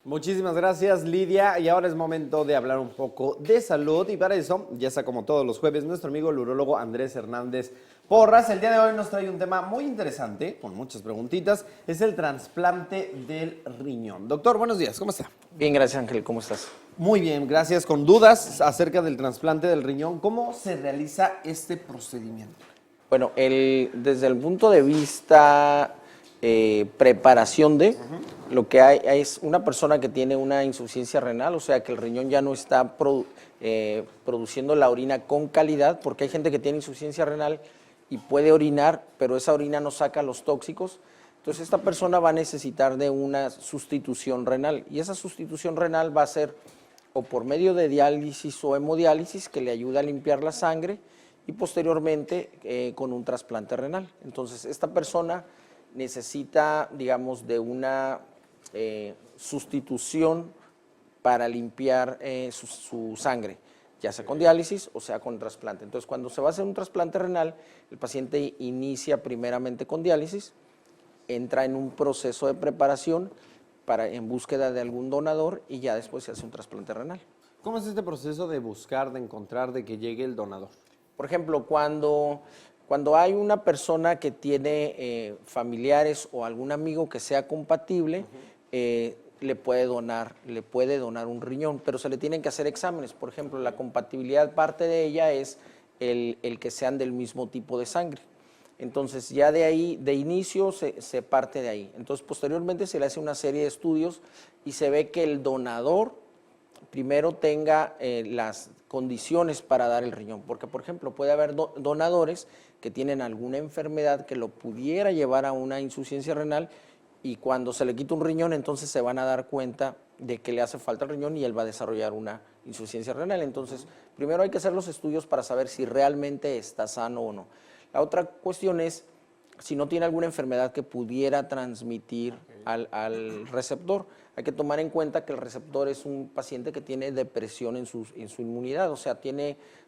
Muchísimas gracias, Lidia. Y ahora es momento de hablar un poco de salud. Y para eso, ya está como todos los jueves, nuestro amigo el urólogo Andrés Hernández Porras. El día de hoy nos trae un tema muy interesante, con muchas preguntitas. Es el trasplante del riñón. Doctor, buenos días. ¿Cómo está? Bien, gracias, Ángel. ¿Cómo estás? Muy bien, gracias. Con dudas acerca del trasplante del riñón, ¿cómo se realiza este procedimiento? Bueno, desde el punto de vista preparación de, lo que hay es una persona que tiene una insuficiencia renal, o sea que el riñón ya no está produciendo la orina con calidad, porque hay gente que tiene insuficiencia renal y puede orinar, pero esa orina no saca los tóxicos. Entonces esta persona va a necesitar de una sustitución renal, y esa sustitución renal va a ser o por medio de diálisis o hemodiálisis, que le ayuda a limpiar la sangre, y posteriormente con un trasplante renal. Entonces esta persona necesita, digamos, de una sustitución para limpiar su sangre, ya sea con diálisis o sea con trasplante. Entonces, cuando se va a hacer un trasplante renal, el paciente inicia primeramente con diálisis, entra en un proceso de preparación en búsqueda de algún donador y ya después se hace un trasplante renal. ¿Cómo es este proceso de buscar, de encontrar, de que llegue el donador? Por ejemplo, cuando hay una persona que tiene familiares o algún amigo que sea compatible, le puede donar un riñón, pero se le tienen que hacer exámenes. Por ejemplo, la compatibilidad, parte de ella es el que sean del mismo tipo de sangre. Entonces, ya de ahí, de inicio, se parte de ahí. Entonces, posteriormente se le hace una serie de estudios y se ve que el donador primero tenga las condiciones para dar el riñón, porque por ejemplo puede haber donadores que tienen alguna enfermedad que lo pudiera llevar a una insuficiencia renal, y cuando se le quita un riñón entonces se van a dar cuenta de que le hace falta el riñón y él va a desarrollar una insuficiencia renal. Entonces primero hay que hacer los estudios para saber si realmente está sano o no. La otra cuestión es si no tiene alguna enfermedad que pudiera transmitir al receptor. Hay que tomar en cuenta que el receptor es un paciente que tiene depresión en su inmunidad, o sea,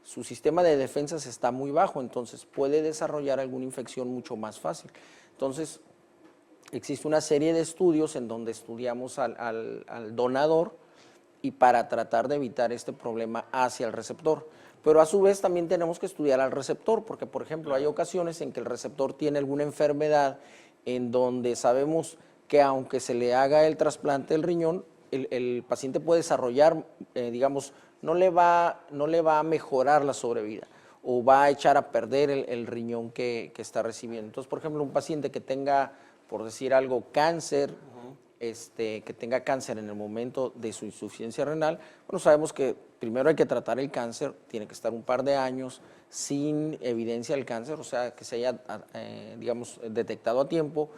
su sistema de defensas está muy bajo, entonces puede desarrollar alguna infección mucho más fácil. Entonces, existe una serie de estudios en donde estudiamos al donador y para tratar de evitar este problema hacia el receptor. Pero a su vez también tenemos que estudiar al receptor, porque por ejemplo hay ocasiones en que el receptor tiene alguna enfermedad en donde sabemos que aunque se le haga el trasplante del riñón, el paciente puede desarrollar, digamos, no le va a mejorar la sobrevida o va a echar a perder el riñón que está recibiendo. Entonces, por ejemplo, un paciente que tenga, por decir algo, cáncer, que tenga cáncer en el momento de su insuficiencia renal, bueno, sabemos que primero hay que tratar el cáncer, tiene que estar un par de años sin evidencia del cáncer, o sea, que se haya, digamos, detectado a tiempo,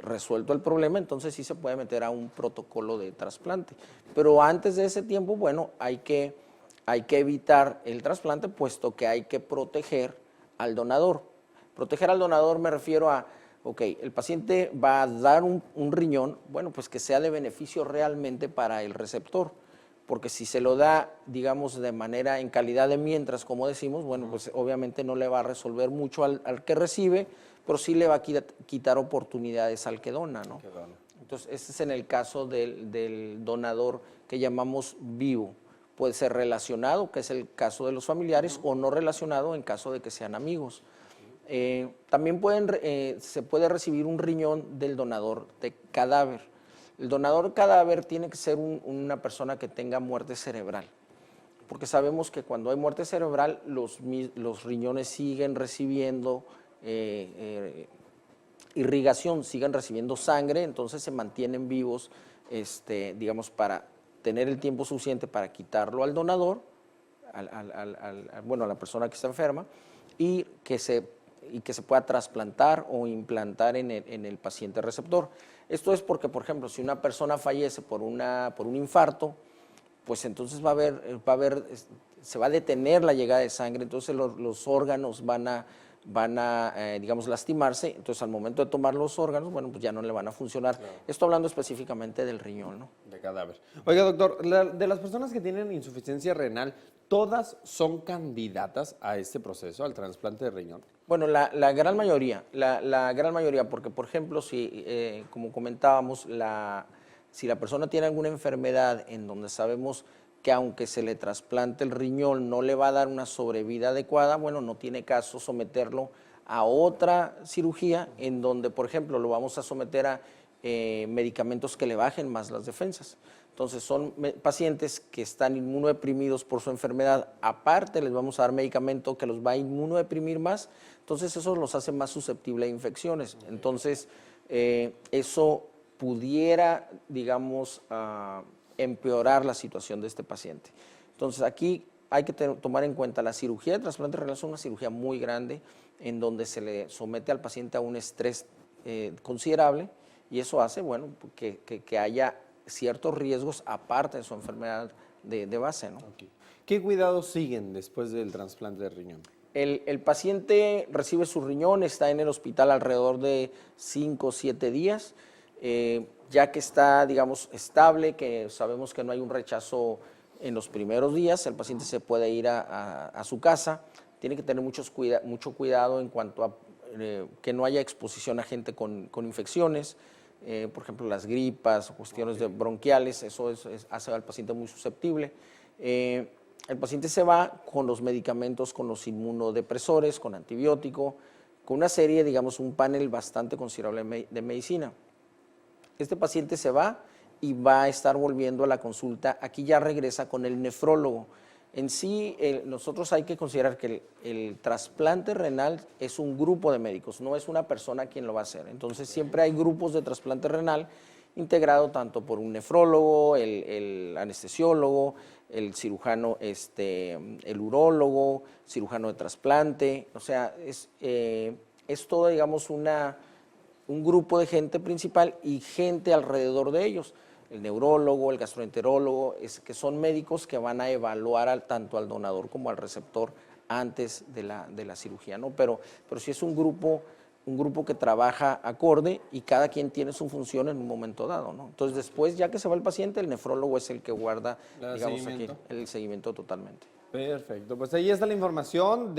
resuelto el problema, entonces sí se puede meter a un protocolo de trasplante. Pero antes de ese tiempo, bueno, hay que evitar el trasplante, puesto que hay que proteger al donador. Proteger al donador me refiero a, ok, el paciente va a dar un riñón, bueno, pues que sea de beneficio realmente para el receptor, porque si se lo da, digamos, de manera en calidad de mientras, como decimos, bueno, pues obviamente no le va a resolver mucho al que recibe, pero sí le va a quitar oportunidades al que dona, ¿no? Entonces, este es en el caso del donador que llamamos vivo. Puede ser relacionado, que es el caso de los familiares, o no relacionado en caso de que sean amigos. También se puede recibir un riñón del donador de cadáver. El donador cadáver tiene que ser una persona que tenga muerte cerebral, porque sabemos que cuando hay muerte cerebral los riñones siguen recibiendo irrigación, siguen recibiendo sangre, entonces se mantienen vivos, digamos, para tener el tiempo suficiente para quitarlo al donador, bueno, a la persona que está enferma, y que se pueda trasplantar o implantar en el paciente receptor. Esto es porque, por ejemplo, si una persona fallece por un infarto, pues entonces se va a detener la llegada de sangre, entonces los órganos van a digamos, lastimarse, entonces al momento de tomar los órganos, bueno, pues ya no le van a funcionar. Claro. Esto hablando específicamente del riñón, ¿no? De cadáver. Oiga, doctor, de las personas que tienen insuficiencia renal, ¿todas son candidatas a este proceso, al trasplante de riñón? Bueno, la gran mayoría, porque por ejemplo, si, como comentábamos, Si la persona tiene alguna enfermedad en donde sabemos que aunque se le trasplante el riñón no le va a dar una sobrevida adecuada, bueno, no tiene caso someterlo a otra cirugía en donde, por ejemplo, lo vamos a someter a medicamentos que le bajen más las defensas. Entonces, son pacientes que están inmunodeprimidos por su enfermedad, aparte les vamos a dar medicamento que los va a inmunodeprimir más, entonces eso los hace más susceptibles a infecciones. Entonces, eso pudiera, digamos, empeorar la situación de este paciente. Entonces, aquí hay que tomar en cuenta la cirugía de trasplante renal es una cirugía muy grande en donde se le somete al paciente a un estrés considerable y eso hace, bueno, que haya ciertos riesgos aparte de su enfermedad de base, ¿no? Okay. ¿Qué cuidados siguen después del trasplante de riñón? El paciente recibe su riñón, está en el hospital alrededor de 5 o 7 días, ya que está, digamos, estable, que sabemos que no hay un rechazo en los primeros días, el paciente se puede ir a su casa, tiene que tener mucho cuidado en cuanto a que no haya exposición a gente con infecciones, por ejemplo, las gripas, cuestiones bronquiales, eso hace al paciente muy susceptible. El paciente se va con los medicamentos, con los inmunodepresores, con antibiótico, con una serie, digamos, un panel bastante considerable de medicina. Este paciente se va y va a estar volviendo a la consulta. Aquí ya regresa con el nefrólogo. En sí, nosotros hay que considerar que el trasplante renal es un grupo de médicos, no es una persona quien lo va a hacer. Entonces, siempre hay grupos de trasplante renal integrado tanto por un nefrólogo, el anestesiólogo, el cirujano, el urólogo, cirujano de trasplante. O sea, es todo, digamos, un grupo de gente principal y gente alrededor de ellos. El neurólogo, el gastroenterólogo, que son médicos que van a evaluar tanto al donador como al receptor antes de la cirugía, ¿no? Pero sí es un grupo que trabaja acorde y cada quien tiene su función en un momento dado, ¿no? Entonces, después, ya que se va el paciente, el nefrólogo es el que guarda, digamos, aquí, el seguimiento totalmente. Perfecto, pues ahí está la información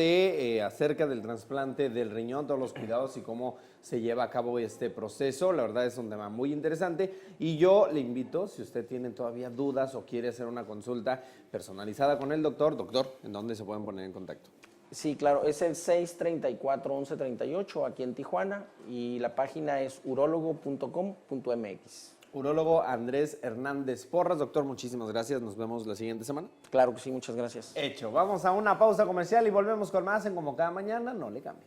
acerca del trasplante del riñón, todos los cuidados y cómo se lleva a cabo este proceso. La verdad es un tema muy interesante y yo le invito, si usted tiene todavía dudas o quiere hacer una consulta personalizada con el doctor, ¿en dónde se pueden poner en contacto? Sí, claro, es el 634-1138 aquí en Tijuana y la página es urologo.com.mx. Urólogo Andrés Hernández Porras. Doctor, muchísimas gracias. Nos vemos la siguiente semana. Claro que sí, muchas gracias. Hecho. Vamos a una pausa comercial y volvemos con más en Como Cada Mañana. No le cambie.